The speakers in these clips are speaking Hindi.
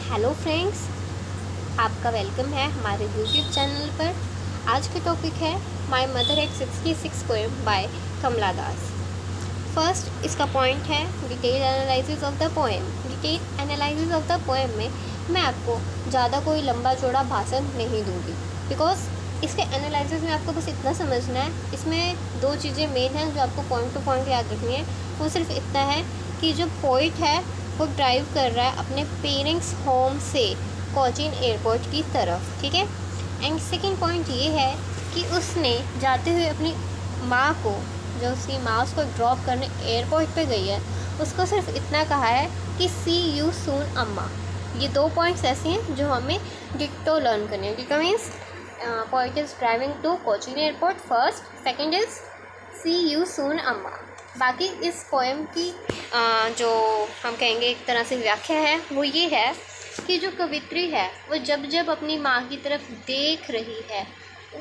हेलो फ्रेंड्स, आपका वेलकम है हमारे यूट्यूब चैनल पर। आज के टॉपिक है my mother at 66 poem by Kamala Das. First इसका पॉइंट है detail analysis of the poem. Detail analysis of the poem में मैं आपको ज़्यादा कोई लंबा चौड़ा भाषण नहीं दूँगी, बिकॉज इसके एनालिसिस में आपको बस इतना समझना है। इसमें दो चीज़ें मेन हैं जो आपको पॉइंट टू पॉइंट याद रखनी है। वो सिर्फ इतना है कि जो पोइट है वो ड्राइव कर रहा है अपने पेरेंट्स होम से कोचीन एयरपोर्ट की तरफ, ठीक है। एंड सेकंड पॉइंट ये है कि उसने जाते हुए अपनी माँ को, जो उसकी माँ उसको ड्रॉप करने एयरपोर्ट पे गई है, उसको सिर्फ इतना कहा है कि सी यू सून अम्मा। ये दो पॉइंट्स ऐसे हैं जो हमें डिट्टो लर्न करने हैं। Ditto means point is driving to Cochin airport first, second is see you soon amma. बाकी इस पोएम की जो हम कहेंगे एक तरह से व्याख्या है वो ये है कि जो कवित्री है वो जब जब अपनी माँ की तरफ देख रही है,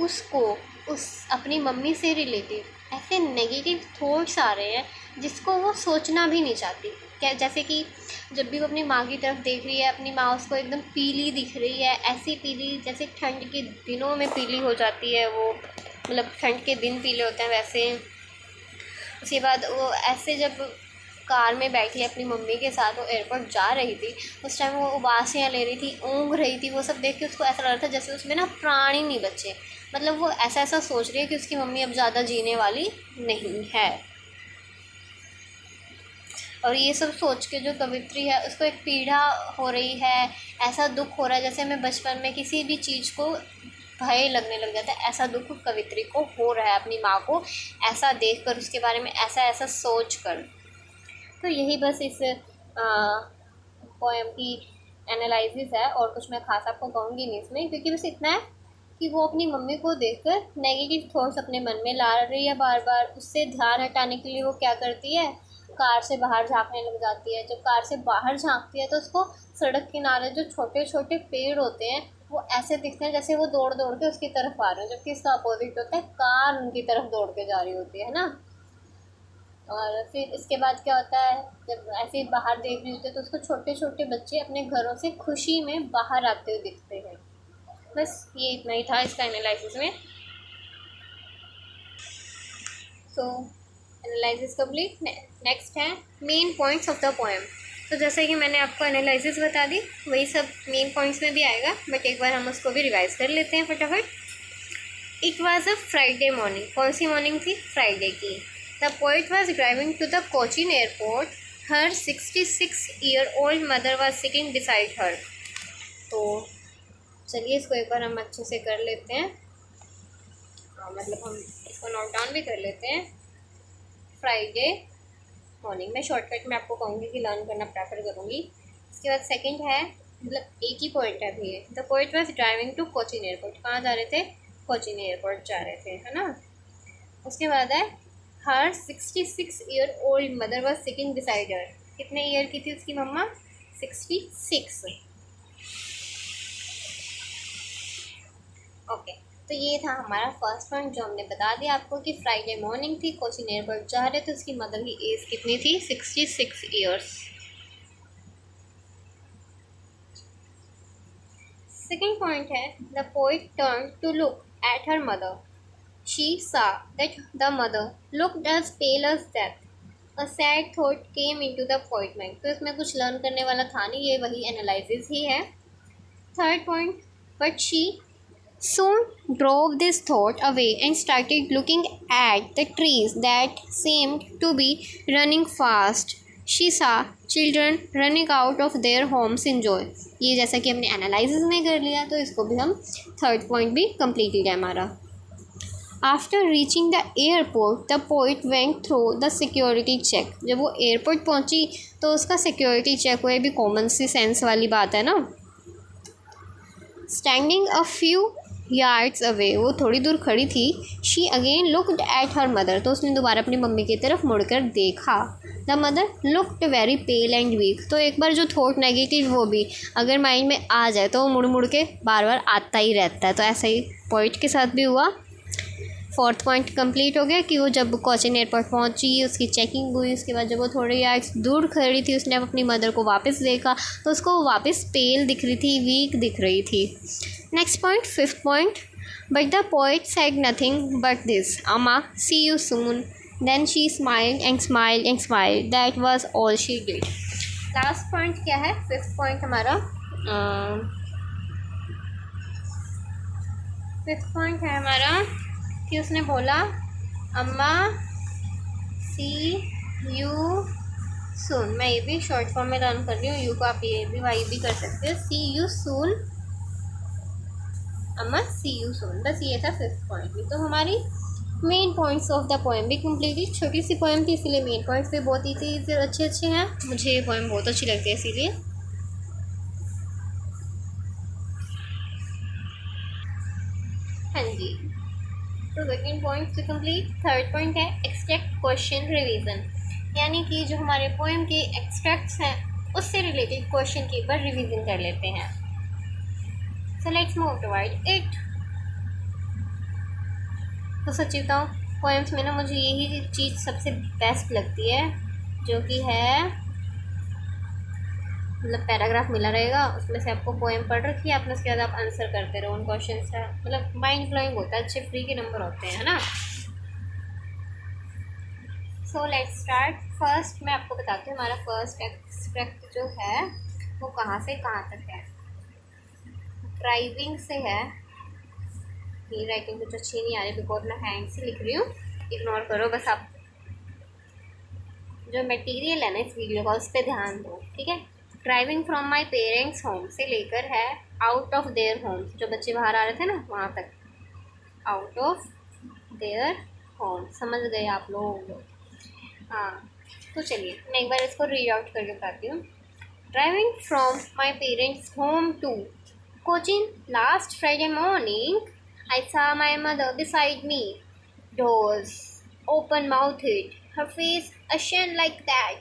उसको उस अपनी मम्मी से रिलेटेड ऐसे नेगेटिव थॉट्स आ रहे हैं जिसको वो सोचना भी नहीं चाहती। क्या, जैसे कि जब भी वो अपनी माँ की तरफ देख रही है, अपनी माँ उसको एकदम पीली दिख रही है, ऐसी पीली जैसे ठंड के दिनों में पीली हो जाती है वो, मतलब ठंड के दिन पीले होते हैं वैसे। उसके बाद वो ऐसे जब कार में बैठी अपनी मम्मी के साथ वो एयरपोर्ट जा रही थी, उस टाइम वो उबासियाँ ले रही थी, ऊँघ रही थी। वो सब देख के उसको ऐसा लग रहा था जैसे उसमें ना प्राण ही नहीं बचे। मतलब वो ऐसा ऐसा सोच रही है कि उसकी मम्मी अब ज़्यादा जीने वाली नहीं है। और ये सब सोच के जो कवित्री है उसको एक पीड़ा हो रही है, ऐसा दुख हो रहा है जैसे हमें बचपन में किसी भी चीज़ को भय लगने लग जाता है, ऐसा दुख कवित्री को हो रहा है अपनी माँ को ऐसा देखकर, उसके बारे में ऐसा ऐसा सोच कर। तो यही बस इस पोएम की एनालिसिस है, और कुछ मैं खास आपको कहूँगी नहीं इसमें, क्योंकि बस इतना है कि वो अपनी मम्मी को देखकर नेगेटिव थॉट्स अपने मन में ला रही है बार बार। उससे ध्यान हटाने के लिए वो क्या करती है, कार से बाहर झांकने लग जाती है। जब कार से बाहर झांकती है तो उसको सड़क किनारे जो छोटे छोटे पेड़ होते हैं वो ऐसे दिखते हैं जैसे वो दौड़ दौड़ के उसकी तरफ आ रहे हैं, जबकि इसका अपोजिट होता है, कार उनकी तरफ दौड़ के जा रही होती है ना। और फिर इसके बाद क्या होता है, जब ऐसे बाहर देख रही होती है तो उसको छोटे छोटे बच्चे अपने घरों से खुशी में बाहर आते हुए दिखते हैं। बस ये इतना ही था इसका एनालिसिस में। सो एनालिसिस कंप्लीट। नेक्स्ट है main points of the poem. तो जैसे कि मैंने आपको एनालिसिस बता दी, वही सब मेन पॉइंट्स में भी आएगा, बट एक बार हम उसको भी रिवाइज कर लेते हैं फटाफट। It was a Friday morning. कौन सी मॉर्निंग थी? फ्राइडे की। The poet was driving to the Cochin airport. Her 66-year-old mother was sitting beside her. तो चलिए इसको एक बार हम अच्छे से कर लेते हैं, मतलब हम इसको नोट डाउन भी कर लेते हैं। फ्राइडे मॉर्निंग में शॉर्टकट में आपको कहूँगी कि लर्न करना प्रेफर करूँगी। इसके बाद सेकंड है, मतलब एक ही पॉइंट है अभी, the poet was driving to Cochin airport. कहाँ जा रहे थे? कोचीन एयरपोर्ट जा रहे थे, है ना। उसके बाद है हर 66-year-old mother was sitting beside हर। कितने ईयर की थी उसकी मम्मा? 66। ओके, तो ये था हमारा फर्स्ट पॉइंट जो हमने बता दिया आपको कि फ्राइडे मॉर्निंग थी, कोचीन एयरपोर्ट जा रहे थे, उसकी मदर की एज कितनी थी? 66 ईयर्स। सेकेंड पॉइंट है the poet turn to look at her mother. She saw that the mother looked as pale as death. A sad thought came into the poet mind. तो इसमें कुछ लर्न करने वाला था नहीं, ये वही एनालिसिस ही है। Third point, but she soon drove this thought away and started looking at the trees that seemed to be running fast. She saw children running out of their homes in joy. ये जैसा कि हमने एनालिसिस में कर लिया, तो इसको भी हम थर्ड पॉइंट भी कंप्लीट है हमारा। After reaching the airport the poet went through the security check. जब वो एयरपोर्ट पहुंची तो उसका सिक्योरिटी चेक हुआ, भी कॉमन सी सेंस वाली बात है ना। Standing a few yards away, वो थोड़ी दूर खड़ी थी। She again looked at her mother, तो उसने दोबारा अपनी मम्मी की तरफ मुड़कर देखा। The mother looked very pale and weak. तो एक बार जो थॉट नेगेटिव वो भी अगर माइंड में आ जाए तो वो मुड़ मुड़ के बार बार आता ही रहता है, तो ऐसा ही पॉइंट के साथ भी हुआ। फोर्थ पॉइंट कंप्लीट हो गया कि वो जब कोचीन एयरपोर्ट पहुंची, उसकी चेकिंग हुई, उसके बाद जब वो थोड़ी यार्ड्स दूर खड़ी थी, उसने अपनी मदर को वापस देखा तो उसको वापस पेल दिख रही थी, वीक दिख रही थी। Next point, fifth point, but the poet said nothing but this, amma see you soon. Then she smiled and smiled and smiled, that was all she did. Last point क्या है, फिफ्थ पॉइंट हमारा, फिफ्थ पॉइंट है हमारा कि उसने बोला अम्मा सी यू सून। मैं ये भी शॉर्ट फॉर्म में लर्न कर रही हूँ, यू को आप ये भी वाई भी कर सकते हो। सी यू सून, अम्मा सी यू सून, बस ये था फिफ्थ पॉइंट भी। तो हमारी main points of the poem भी कम्प्लीटली, छोटी सी पोएम थी इसीलिए मेन पॉइंट्स भी बहुत ही अच्छे हैं। मुझे ये पोएम बहुत अच्छी लगती है इसीलिए। हाँ जी, तो सेकेंड पॉइंट से कंप्लीट। थर्ड पॉइंट है एक्सट्रैक्ट क्वेश्चन रिवीजन, यानी कि जो हमारे पोएम के एक्सट्रैक्ट्स हैं उससे रिलेटेड क्वेश्चन के ऊपर रिवीजन कर लेते हैं। So let's move toward it. तो सच्ची बताऊँ, पोएम्स में ना मुझे यही चीज़ सबसे बेस्ट लगती है, जो कि है मतलब पैराग्राफ मिला रहेगा, उसमें से आपको पोएम पढ़ रखी है आपने, उसके बाद आप आंसर करते रहो उन क्वेश्चन का। मतलब माइंड ब्लोइंग होता है, अच्छे फ्री के नंबर होते हैं, है ना। So let's start. फर्स्ट मैं आपको बताती हूँ हमारा फर्स्ट एक्सट्रैक्ट जो है वो कहाँ से कहाँ तक है। ड्राइविंग से है। ये राइटिंग कुछ अच्छी नहीं आ रही बिकॉज मैं हैंड से लिख रही हूँ, इग्नोर करो बस। आप जो मटेरियल है ना इस वीडियो का उस पर ध्यान दो, ठीक है। Driving from my parents home से लेकर है आउट ऑफ देयर होम, जो बच्चे बाहर आ रहे थे ना वहाँ तक, आउट ऑफ देयर होम, समझ गए आप लोग। हाँ, तो चलिए मैं एक बार इसको रीड आउट करके बताती हूँ। Driving from my parents home to Cochin last Friday morning, I saw my mother beside me, doors open-mouthed, her face ashen like that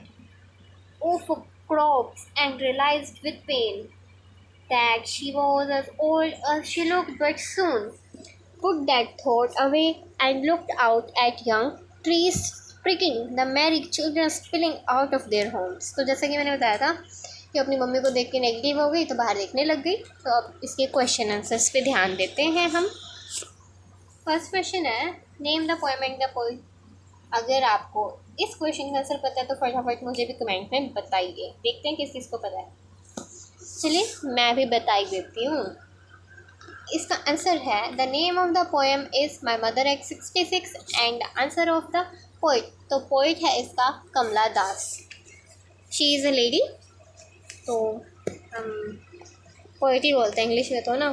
of crops, and realized with pain that she was as old as she looked, but soon put that thought away and looked out at young trees sprinkling, the merry children spilling out of their homes। तो जैसा कि मैंने बताया था कि अपनी मम्मी को देख के नेगेटिव हो गई तो बाहर देखने लग गई। तो अब इसके क्वेश्चन आंसर्स पे ध्यान देते हैं हम। फर्स्ट क्वेश्चन है name the poem and the poet. अगर आपको इस क्वेश्चन का आंसर पता है तो फटाफट मुझे भी कमेंट में बताइए, देखते हैं किस किस को पता है। चलिए मैं भी बता ही देती हूँ। इसका आंसर है the name of the poem is my mother x 66 and answer of the poet, तो पोइट है इसका कमला दास। शी इज़ अ लेडी, तो हम पोइट ही बोलते हैं इंग्लिश में तो ना।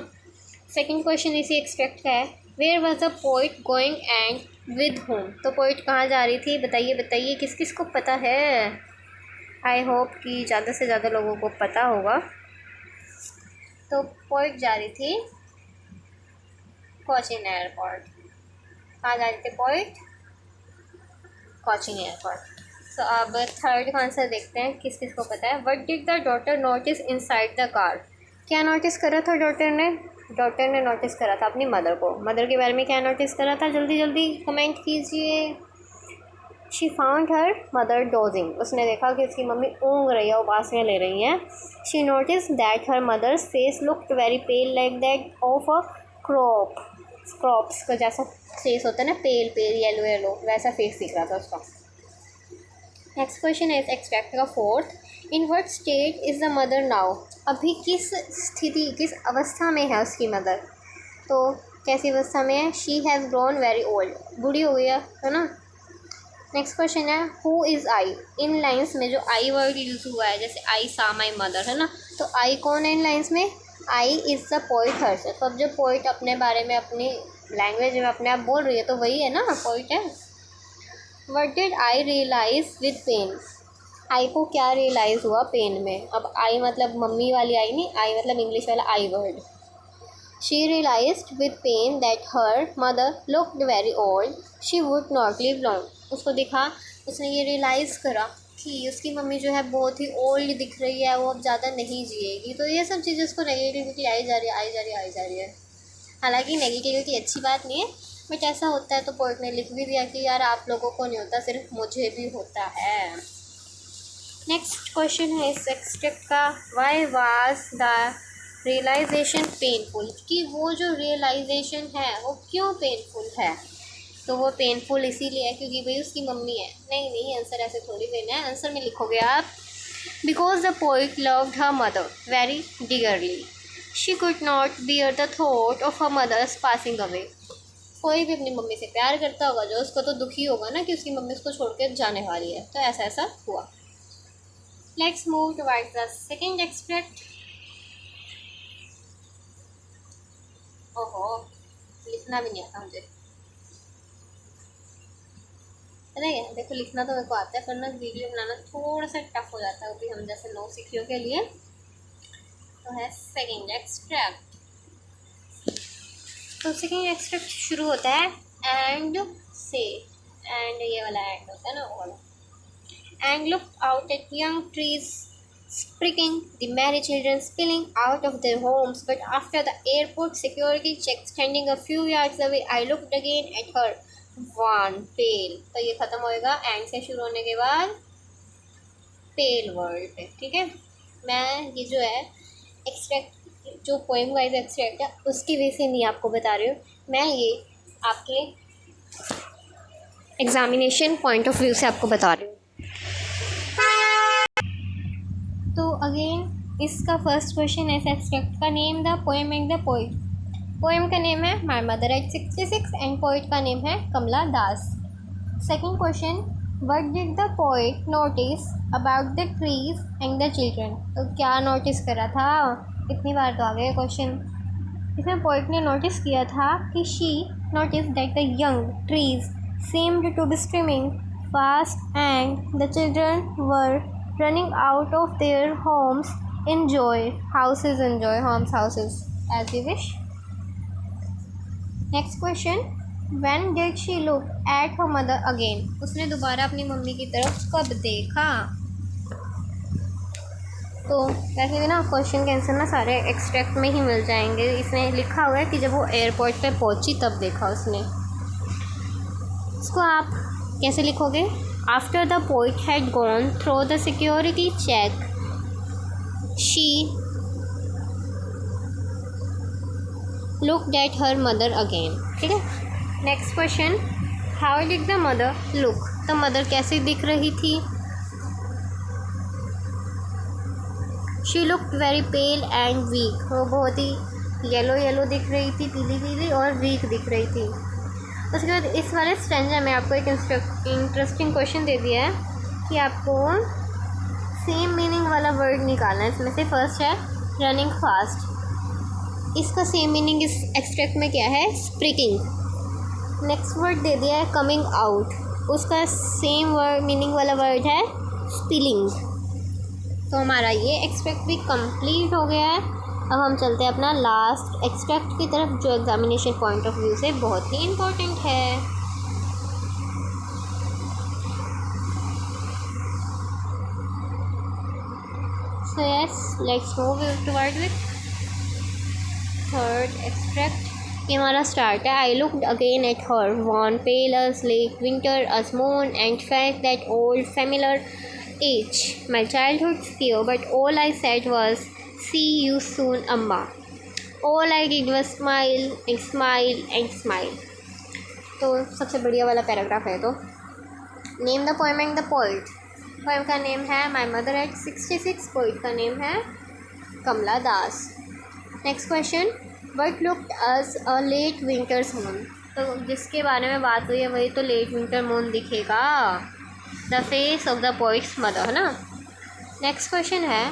सेकंड क्वेश्चन इसी एक्सपेक्ट का है, where was the poet going and with whom, तो पोइट कहाँ जा रही थी, बताइए बताइए किस किस को पता है। आई होप कि ज़्यादा से ज़्यादा लोगों को पता होगा। तो पोइट जा रही थी कोचीन एयरपोर्ट। कहाँ जा रही थी पोइट, कोचीन एयरपोर्ट। तो अब थर्ड का आंसर देखते हैं किस किस को पता है। What did the daughter notice inside the car, क्या नोटिस करा था डॉटर ने, डॉटर ने नोटिस करा था अपनी मदर को। मदर के बारे में क्या नोटिस करा था, जल्दी जल्दी कमेंट कीजिए। She found her mother dosing, उसने देखा कि उसकी मम्मी ऊँग रही है, उबासियाँ ले रही हैं। She notice that her mother's face looked very pale like that of a corpse का जैसा फेस होता है ना, पेल पेल येलो येलो, वैसा फेस दिख रहा था उसका। नेक्स्ट क्वेश्चन है एक्सपेक्ट का fourth, in what state is the mother now, अभी किस स्थिति किस अवस्था में है उसकी मदर, तो कैसी अवस्था में है। She has grown very old, बूढ़ी हो गई है ना। नेक्स्ट क्वेश्चन है who is I, in lines में जो आई वर्ड यूज़ हुआ है, जैसे आई सा माई मदर है ना, तो आई कौन है इन लाइन्स में, I is the poet herself. अब जो पोइट अपने बारे में अपनी लैंग्वेज में अपने आप बोल रही है तो वही है ना, पोइट है। What did I realize with pain, I को क्या रियलाइज़ हुआ पेन में। अब आई मतलब मम्मी वाली आई नहीं, आई मतलब इंग्लिश वाला I word. She realized with pain that her mother looked very old, she would not live long, उसको दिखा, उसने ये रियलाइज़ करा कि उसकी मम्मी जो है बहुत ही ओल्ड दिख रही है, वो अब ज़्यादा नहीं जिएगी। तो ये सब चीज़ें उसको नेगेटिविटी आई जा रही है, आई जा रही है, आई जा रही है। हालांकि नेगेटिविटी अच्छी बात नहीं है, बट ऐसा होता है तो पोइट ने लिख भी दिया कि यार आप लोगों को नहीं होता, सिर्फ मुझे भी होता है। नेक्स्ट क्वेश्चन है इस एक्सट्रैक्ट का, why was the realisation painful, कि वो जो रियलाइजेशन है वो क्यों पेनफुल है। तो वो पेनफुल इसीलिए है क्योंकि भाई उसकी मम्मी है। नहीं नहीं, आंसर ऐसे थोड़ी देना है, आंसर में लिखोगे आप, because the poet loved her mother very dearly, she could not bear the thought of her mother's passing away. कोई भी अपनी मम्मी से प्यार करता होगा जो, उसको तो दुखी होगा ना कि उसकी मम्मी उसको छोड़ के जाने वाली है, तो ऐसा ऐसा हुआ। Let's move towards the second extract. ओहो, लिखना भी नहीं आता मुझे, पता है। देखो लिखना तो मेरे को आता है, पर ना वीडियो बनाना थोड़ा सा टफ हो जाता है, अभी हम जैसे नौ सीखियों के लिए। तो है सेकंड एक्सट्रैक्ट। तो सेकंड एक्सट्रैक्ट शुरू होता है एंड से, एंड ये वाला एंड होता है ना, वो वाला। And looked out at young trees sprigging, the merry children spilling out of their homes. But after the airport security check standing a few yards away, I looked again at her, wan, pale. तो ये खत्म होएगा एंड से शुरू होने के बाद पेल वर्ड पे, ठीक है। मैं ये जो है एक्सट्रैक्ट, जो पोएम वाइज एक्सट्रैक्ट है उसकी वजह से नहीं आपको बता रही हूँ, मैं ये आपके एग्जामिनेशन पॉइंट ऑफ व्यू से आपको बता रही हूँ। तो अगेन इसका फर्स्ट क्वेश्चन है एक्सट्रैक्ट का, name the poem and the poet. Poem का नेम है my mother at 66 and poet का नेम है Kamala Das. Second question, what did the poet notice about the trees and the children. तो क्या नोटिस करा था, इतनी बार तो आ गया क्वेश्चन। इसमें पोइट ने नोटिस किया था कि she notice that the young trees seemed to be swimming fast and the children were running out of their homes in joy. Houses in joy, homes, houses, as you wish. Next question, when did she look at her mother again? उसने दोबारा अपनी मम्मी की तरफ कब देखा। तो वैसे भी ना क्वेश्चन के आंसर ना सारे एक्सट्रैक्ट में ही मिल जाएंगे। इसमें लिखा हुआ है कि जब वो एयरपोर्ट पे पहुंची तब देखा उसने। इसको आप कैसे लिखोगे, after the poet had gone through the security check she looked at her mother again, ठीक है। Next question, how did the mother look, तो मदर कैसे दिख रही थी। She looked very pale and weak, वो बहुत ही येलो येलो दिख रही थी, पीली पीली और वीक दिख रही थी। उसके बाद इस वाले स्ट्रेंजर में आपको एक इंटरेस्टिंग क्वेश्चन दे दिया है कि आपको सेम मीनिंग वाला वर्ड निकालना है। इसमें से फर्स्ट है रनिंग फास्ट, इसका सेम मीनिंग इस एक्सट्रैक्ट में क्या है, स्प्रिकिंग। नेक्स्ट वर्ड दे दिया है कमिंग आउट, उसका सेम वर्ड मीनिंग वाला वर्ड है स्पिलिंग। तो हमारा ये एक्सट्रैक्ट भी कंप्लीट हो गया है। अब हम चलते हैं अपना लास्ट एक्सट्रैक्ट की तरफ, जो एग्जामिनेशन पॉइंट ऑफ व्यू से बहुत ही इम्पोर्टेंट है। So yes, let's move toward with third extract. ये हमारा स्टार्ट है, I looked again at her, wan pale as late winter as moon and felt that old familiar ache, my childhood fear, but all I said was see you soon, Amma. All I did was smile and smile and smile. तो सबसे बढ़िया वाला पैराग्राफ है। तो name the poem and the poet. Poem का नेम है माई मदर एट 66, पोइट का नेम है Kamala Das. Next question, what looked as a late winter's moon, तो जिसके बारे में बात हुई है वही तो लेट विंटर मून दिखेगा, the face of the poet's mother, है ना। नेक्स्ट क्वेश्चन है,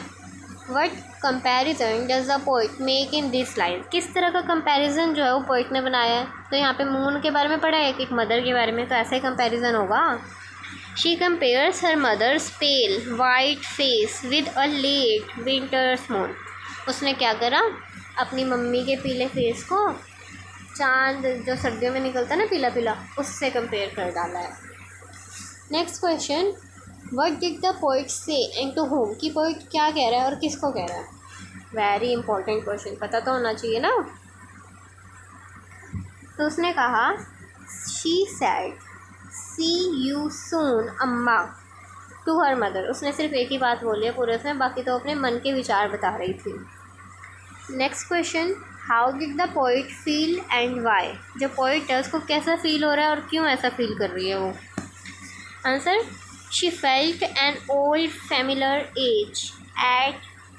what comparison does the poet make in this line, किस तरह का कंपेरिजन जो है वो पोइट ने बनाया है। तो यहाँ पे मून के बारे में पढ़ा है, एक मदर के बारे में, तो ऐसा ही कंपेरिजन होगा। She compares her mother's pale white face with a late winter's moon, उसने क्या करा, अपनी मम्मी के पीले फेस को चांद जो सर्दियों में निकलता है ना पीला पीला, उससे कंपेयर कर डाला है। Next question, what did the poet से एंड टू होम, कि पोइट क्या कह रहा है और किसको कह रहा है। वेरी इंपॉर्टेंट क्वेश्चन, पता तो होना चाहिए ना। तो उसने कहा she said see you soon Amma to her mother. उसने सिर्फ एक ही बात बोली है पूरे उसमें, बाकी तो अपने मन के विचार बता रही थी। Next question, how did the poet feel and why. जो पोइट है उसको कैसा फील हो रहा है और क्यों ऐसा फील कर रही है वो। Answer, she felt an old familiar ache at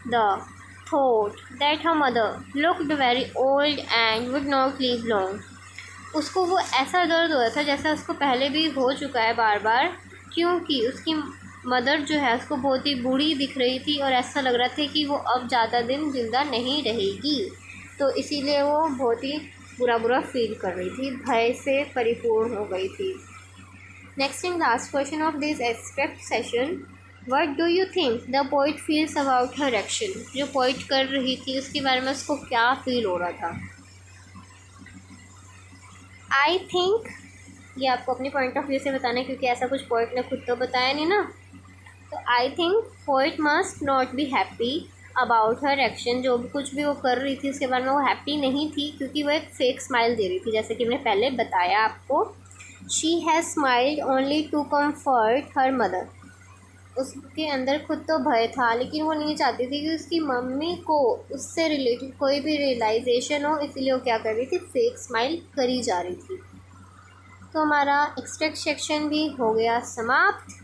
the thought that her mother looked very old and would not live long. उसको वो ऐसा दर्द हुआ था जैसा उसको पहले भी हो चुका है बार बार, क्योंकि उसकी मदर जो है उसको बहुत ही बूढ़ी दिख रही थी और ऐसा लग रहा था कि वो अब ज़्यादा दिन जिंदा नहीं रहेगी, तो इसीलिए वो बहुत ही बुरा फील कर रही थी, भय से परिपूर्ण हो गई थी। Next and last question of this abstract session, what do you think the poet feels about her action. जो पोइट कर रही थी उसके बारे में उसको क्या फील हो रहा था। आई थिंक, ये आपको अपनी पॉइंट ऑफ व्यू से बताना है क्योंकि ऐसा कुछ पोइट ने खुद तो बताया नहीं ना। तो I think poet must not be happy about her action. जो भी कुछ भी वो कर रही थी उसके बारे में वो हैप्पी नहीं थी, क्योंकि वो एक फेक स्माइल दे रही थी, जैसे कि मैंने पहले बताया आपको। She has smiled only to comfort her mother. उसके अंदर खुद तो भय था, लेकिन वो नहीं चाहती थी कि उसकी मम्मी को उससे रिलेटेड कोई भी रियलाइजेशन हो, इसलिए वो क्या कर रही थी, फेक स्माइल करी जा रही थी। तो हमारा एक्सट्रैक्ट सेक्शन भी हो गया समाप्त।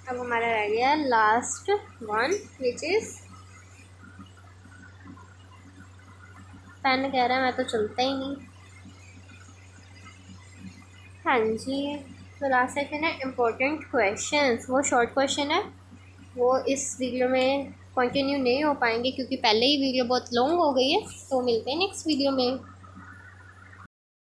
अब हमारा रह गया last one, which is, pen कह रहा है मैं तो चलता ही नहीं। हाँ जी, तो लास्ट सेक्शन है इम्पोर्टेंट क्वेश्चंस। वो शॉर्ट क्वेश्चन है, वो इस वीडियो में कंटिन्यू नहीं हो पाएंगे क्योंकि पहले ही वीडियो बहुत लॉन्ग हो गई है। तो मिलते हैं नेक्स्ट वीडियो में।